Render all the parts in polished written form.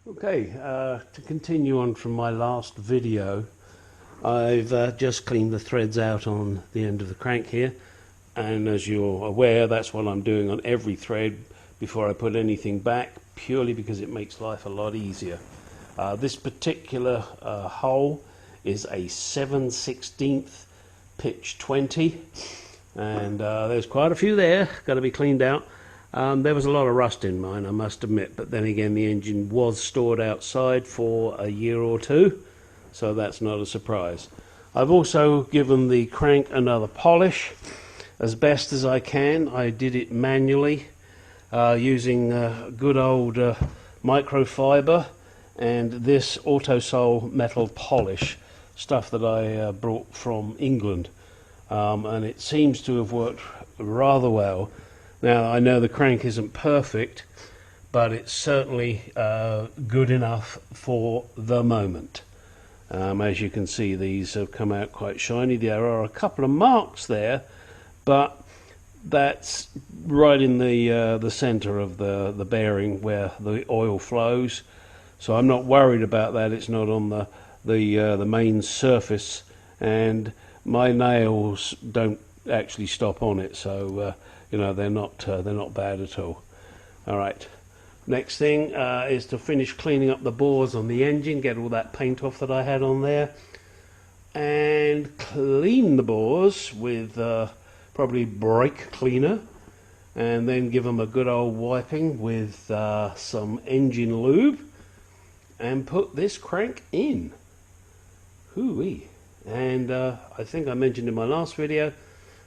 Okay, to continue on from my last video, I've just cleaned the threads out on the end of the crank here, and as you're aware, that's what I'm doing on every thread before I put anything back, purely because it makes life a lot easier. This particular hole is a 7/16 pitch 20, and there's quite a few there, got to be cleaned out. There was a lot of rust in mine, I must admit, but then again the engine was stored outside for a year or two, so that's not a surprise. I've also given the crank another polish as best as I can. I did it manually using good old microfiber and this Autosol metal polish, stuff that I brought from England, and it seems to have worked rather well. Now, I know the crank isn't perfect, but it's certainly good enough for the moment. As you can see, these have come out quite shiny. There are a couple of marks there, but that's right in the center of the bearing where the oil flows. So I'm not worried about that. It's not on the main surface, and my nails don't actually stop on it. So you know, they're not bad at all. All right, next thing is to finish cleaning up the bores on the engine, get all that paint off that I had on there, and clean the bores with probably brake cleaner, and then give them a good old wiping with some engine lube, and put this crank in. Hoo-wee. And I think I mentioned in my last video,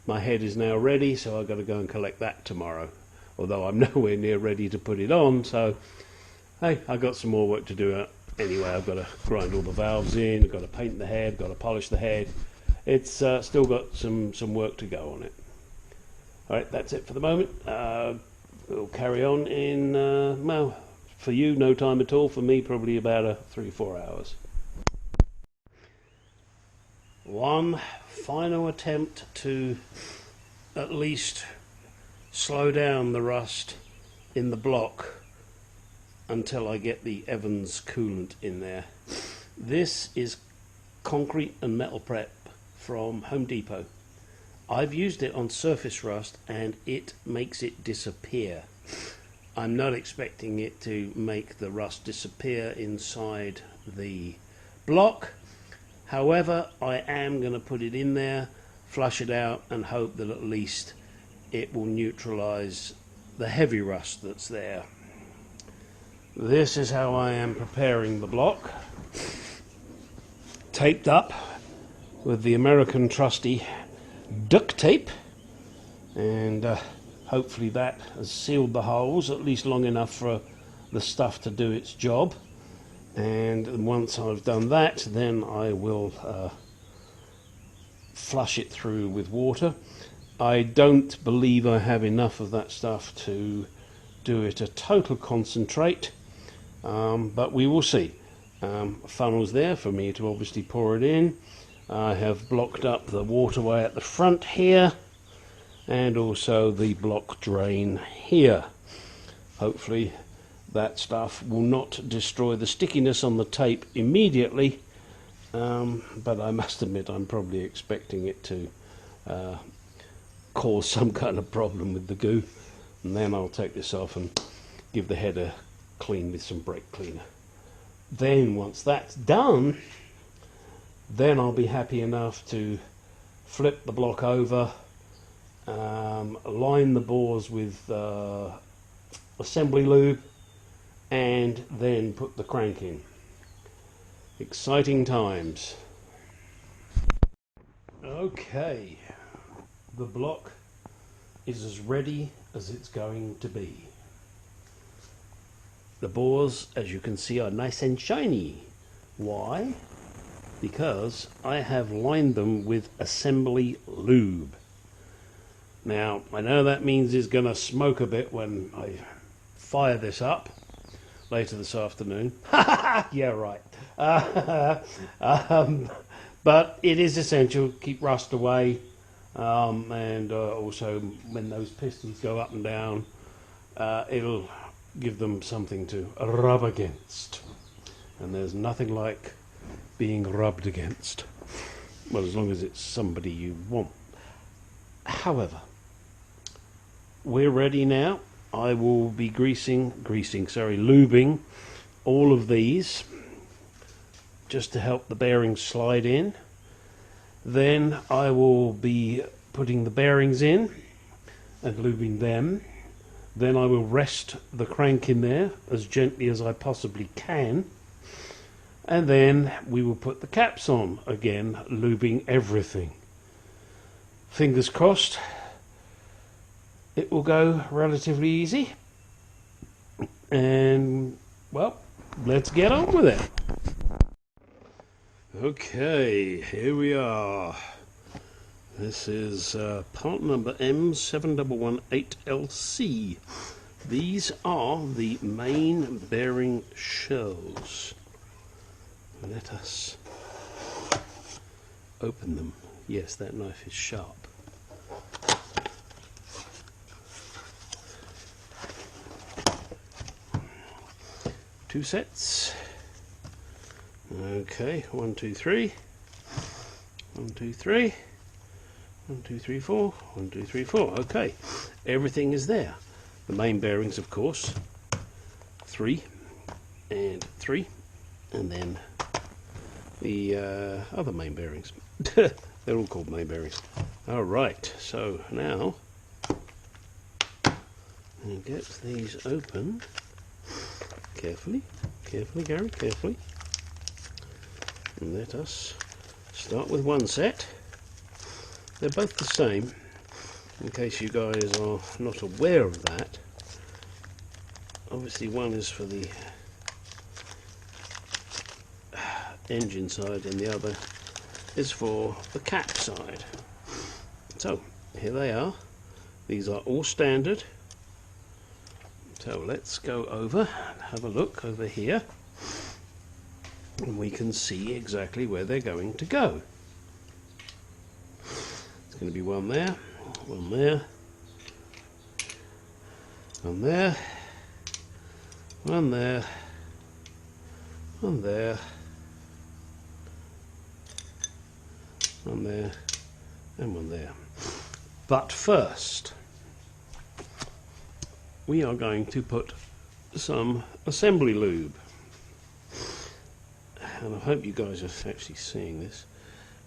my head is now ready, so I've got to go and collect that tomorrow. Although I'm nowhere near ready to put it on, so hey, I've got some more work to do anyway. I've got to grind all the valves in, I've got to paint the head, got to polish the head. It's still got some work to go on it. Alright, that's it for the moment. We'll carry on in, well, for you, no time at all. For me, probably about 3 or 4 hours. One final attempt to at least slow down the rust in the block until I get the Evans coolant in there. This is concrete and metal prep from Home Depot. I've used it on surface rust and it makes it disappear. I'm not expecting it to make the rust disappear inside the block. However, I am going to put it in there, flush it out, and hope that at least it will neutralize the heavy rust that's there. This is how I am preparing the block. Taped up with the American trusty duct tape, and hopefully that has sealed the holes at least long enough for the stuff to do its job. And once I've done that, then I will flush it through with water. I don't believe I have enough of that stuff to do it a total concentrate, but we will see. Funnels there for me to obviously pour it in. I have blocked up the waterway at the front here, and also the block drain here. Hopefully that stuff will not destroy the stickiness on the tape immediately, but I must admit I'm probably expecting it to cause some kind of problem with the goo, and then I'll take this off and give the head a clean with some brake cleaner. Then once that's done, then I'll be happy enough to flip the block over, line the bores with assembly lube, and then put the crank in. Exciting times. Okay, the block is as ready as it's going to be. The bores, as you can see, are nice and shiny. Why? Because I have lined them with assembly lube. Now, I know that means it's going to smoke a bit when I fire this up later this afternoon. Yeah, right. But it is essential to keep rust away, and also when those pistons go up and down, it'll give them something to rub against. And there's nothing like being rubbed against. Well, as long as it's somebody you want. However, we're ready now. I will be lubing all of these just to help the bearings slide in. Then I will be putting the bearings in and lubing them. Then I will rest the crank in there as gently as I possibly can. And then we will put the caps on again, lubing everything. Fingers crossed, it will go relatively easy. And, well, let's get on with it. Okay, here we are. This is part number M7118LC. These are the main bearing shells. Let us open them. Yes, that knife is sharp. Two sets. Okay, 1, 2, 3. 1, 2, 3. 1, 2, 3, 4. 1, 2, 3, 4. Okay, everything is there. The main bearings, of course. 3 and 3, and then the other main bearings. They're all called main bearings. Alright, so now I'll get these open. Carefully, carefully, Gary, carefully. And let us start with one set. They're both the same, in case you guys are not aware of that. Obviously one is for the engine side and the other is for the cap side. So here they are. These are all standard. So let's go over and have a look over here, and we can see exactly where they're going to go. It's going to be one there, one there, one there, one there, one there, one there, and one there. But first, we are going to put some assembly lube. And I hope you guys are actually seeing this.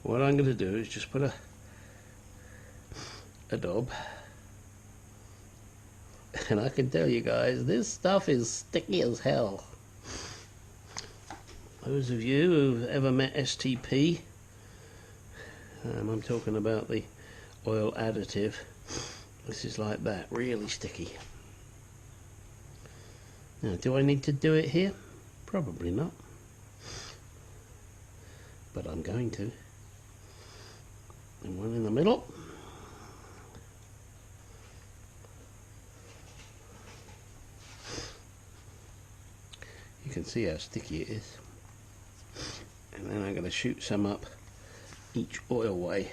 What I'm going to do is just put a daub. And I can tell you guys, this stuff is sticky as hell. Those of you who've ever met STP, I'm talking about the oil additive, this is like that, really sticky. Now, do I need to do it here? Probably not. But I'm going to. And one in the middle. You can see how sticky it is. And then I'm going to shoot some up each oil way.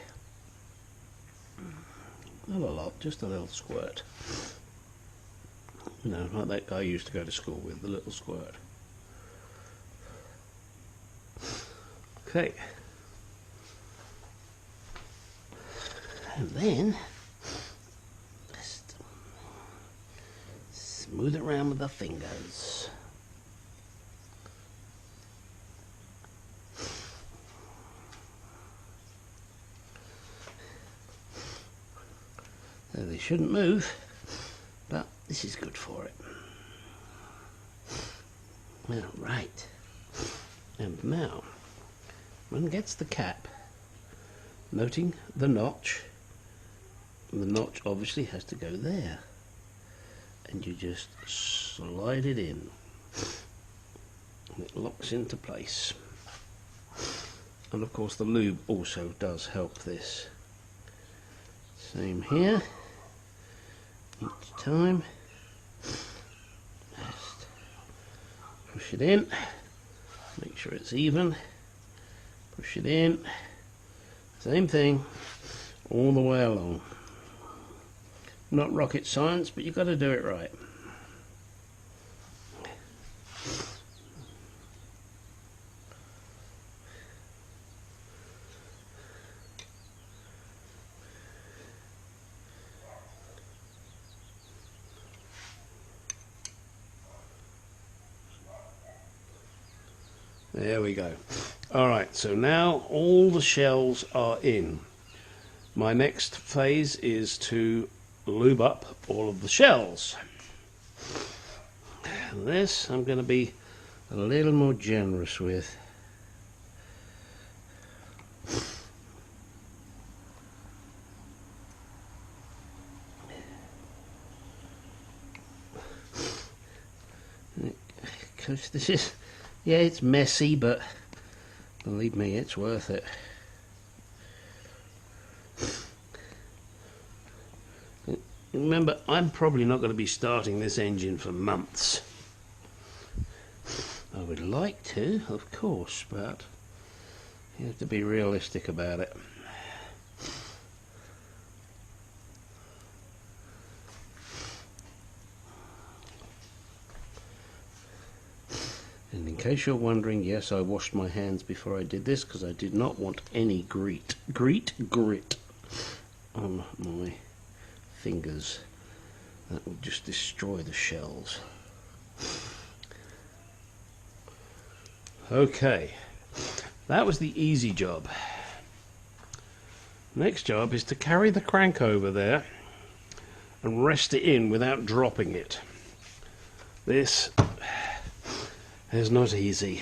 Not a lot, just a little squirt. You know, like that guy used to go to school with, the little squirt. Okay. And then, just smooth it around with the fingers. So they shouldn't move, but this is good for it. All right. And now, one gets the cap, noting the notch. And the notch obviously has to go there. And you just slide it in. And it locks into place. And of course the lube also does help this. Same here. Each time. Just push it in. Make sure it's even. Push it in. Same thing. All the way along. Not rocket science, but you've got to do it right. There we go. Alright, so now all the shells are in. My next phase is to lube up all of the shells. And this I'm going to be a little more generous with. Because this is, yeah, it's messy, but believe me, it's worth it. Remember, I'm probably not going to be starting this engine for months. I would like to, of course, but you have to be realistic about it. And in case you're wondering, yes, I washed my hands before I did this because I did not want any grit on my fingers. That would just destroy the shells. Okay, that was the easy job. Next job is to carry the crank over there and rest it in without dropping it. This is not easy.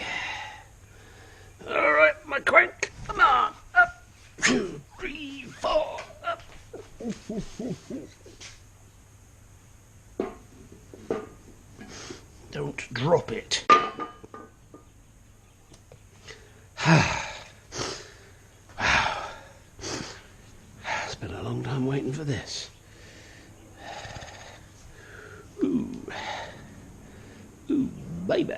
Alright, my crank, come on, up, 2, 3, 4, up. Don't drop it. Wow. It's been a long time waiting for this. Ooh. Ooh, baby.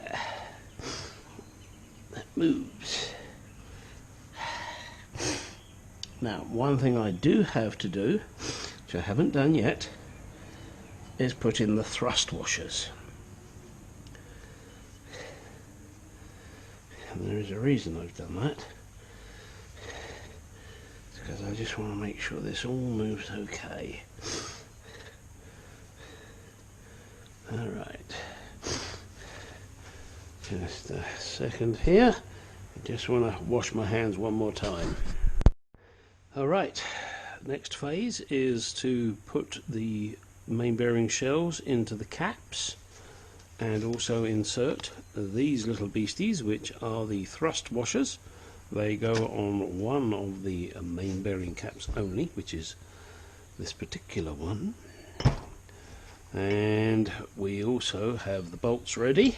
That moves. Now, one thing I do have to do, which I haven't done yet, is put in the thrust washers. And there is a reason I've done that. It's because I just want to make sure this all moves okay. Alright. Just a second here. I just want to wash my hands one more time. Alright. Next phase is to put the main bearing shells into the caps, and also insert these little beasties, which are the thrust washers. They go on one of the main bearing caps only, which is this particular one. And we also have the bolts ready,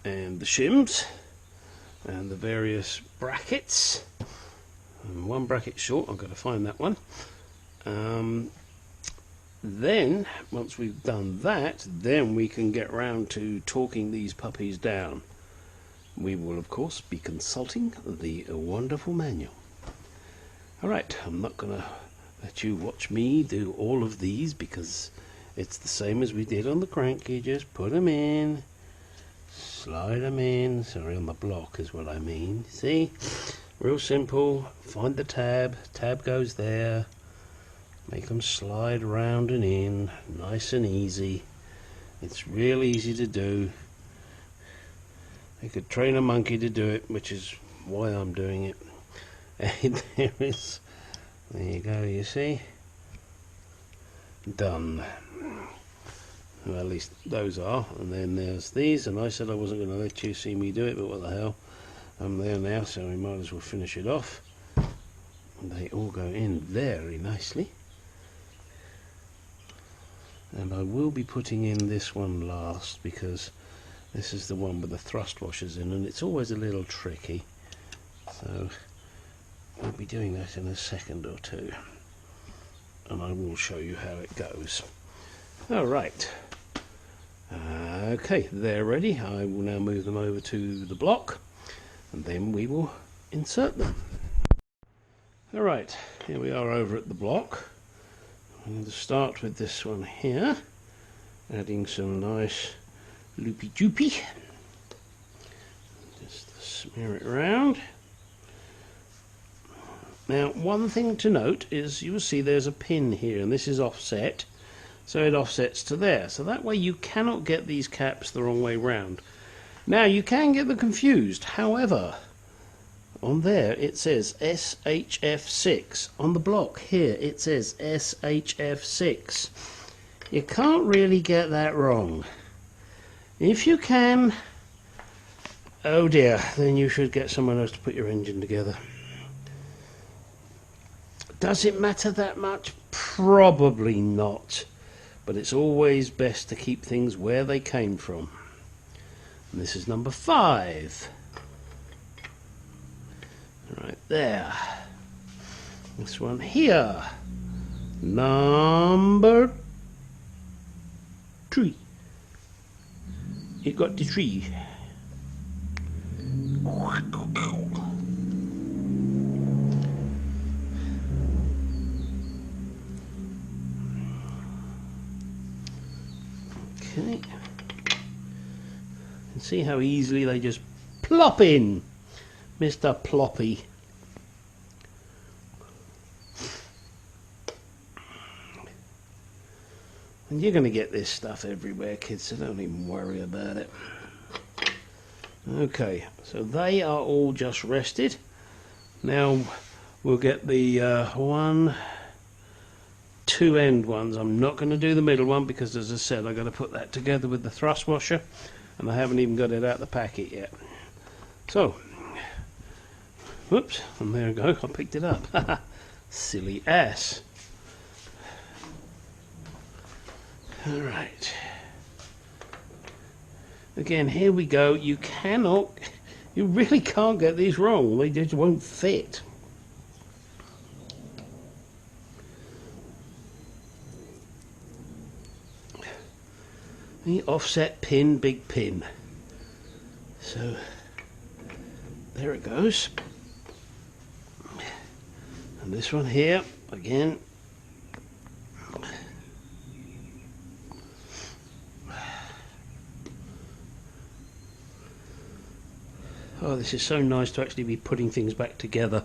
and the shims, and the various brackets. And one bracket short, I've got to find that one. Then, once we've done that, then we can get round to torquing these puppies down. We will, of course, be consulting the wonderful manual. Alright, I'm not going to let you watch me do all of these because it's the same as we did on the crank. You just put them in, slide them in, sorry, on the block is what I mean. See? Real simple. Find the tab goes there. Make them slide around and in, nice and easy. It's real easy to do. You could train a monkey to do it, which is why I'm doing it. And there you go, you see? Done. Well, at least those are. And then there's these, and I said I wasn't going to let you see me do it, but what the hell. I'm there now, so we might as well finish it off. And they all go in very nicely. And I will be putting in this one last because this is the one with the thrust washers in, and it's always a little tricky. So I'll be doing that in a second or two, and I will show you how it goes. Alright, okay, they're ready. I will now move them over to the block, and then we will insert them. Alright, here we are over at the block. I'm going to start with this one here, adding some nice loopy doopy. Just smear it around. Now, one thing to note is you will see there's a pin here, and this is offset, so it offsets to there. So that way you cannot get these caps the wrong way round. Now you can get them confused, however, on there it says SHF6. On the block here it says SHF6. You can't really get that wrong. If you can, oh dear, then you should get someone else to put your engine together. Does it matter that much? Probably not. But it's always best to keep things where they came from. And this is number 5. Right there. This one here. Number 3. It got the tree. Okay. And see how easily they just plop in, Mr. Ploppy. And you're going to get this stuff everywhere, kids, so don't even worry about it. Okay, so they are all just rested. Now we'll get the 1, 2 end ones. I'm not going to do the middle one because, as I said, I've got to put that together with the thrust washer, and I haven't even got it out the packet yet. So, whoops, and there we go, I picked it up. Silly ass. Alright. Again, here we go. You really can't get these wrong. They just won't fit. The offset pin, big pin. So, there it goes. And this one here, again. Oh, this is so nice to actually be putting things back together.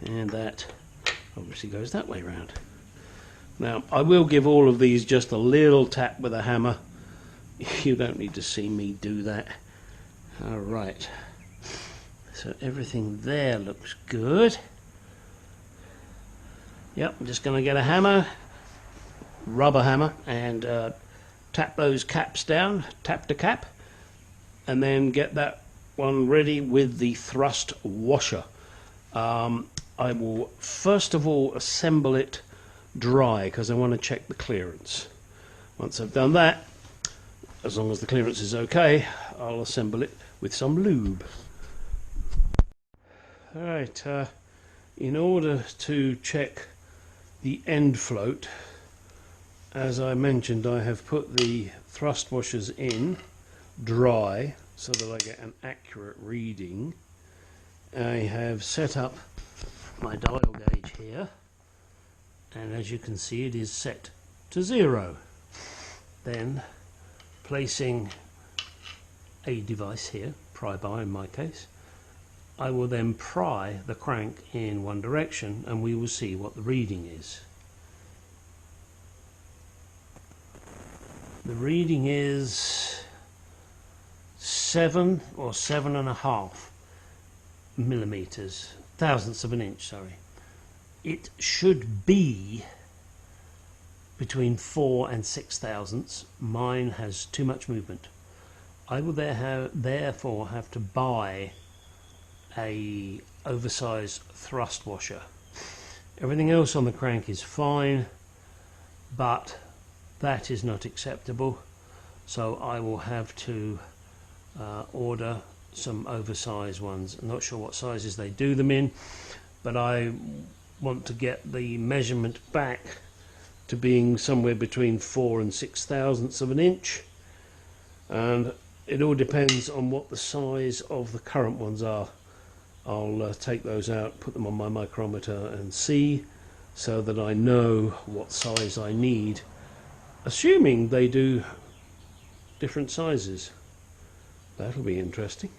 And that obviously goes that way round. Now, I will give all of these just a little tap with a hammer. You don't need to see me do that. Alright. So everything there looks good. Yep, I'm just going to get a hammer, rubber hammer, and tap those caps down, tap the cap, and then get that one ready with the thrust washer. I will first of all assemble it dry because I want to check the clearance. Once I've done that, as long as the clearance is okay, I'll assemble it with some lube. Alright, in order to check the end float, as I mentioned, I have put the thrust washers in dry so that I get an accurate reading. I have set up my dial gauge here, and as you can see, it is set to 0. Then placing a device here, pry bar in my case, I will then pry the crank in one direction and we will see what the reading is. The reading is 7 or 7.5 millimeters, thousandths of an inch, sorry. It should be between 4 and 6 thousandths. Mine has too much movement. I will therefore have to buy a oversized thrust washer. Everything else on the crank is fine, but that is not acceptable, so I will have to order some oversized ones. I'm not sure what sizes they do them in, but I want to get the measurement back to being somewhere between 4 and 6 thousandths of an inch, and it all depends on what the size of the current ones are. I'll take those out, put them on my micrometer and see, so that I know what size I need, assuming they do different sizes. That'll be interesting.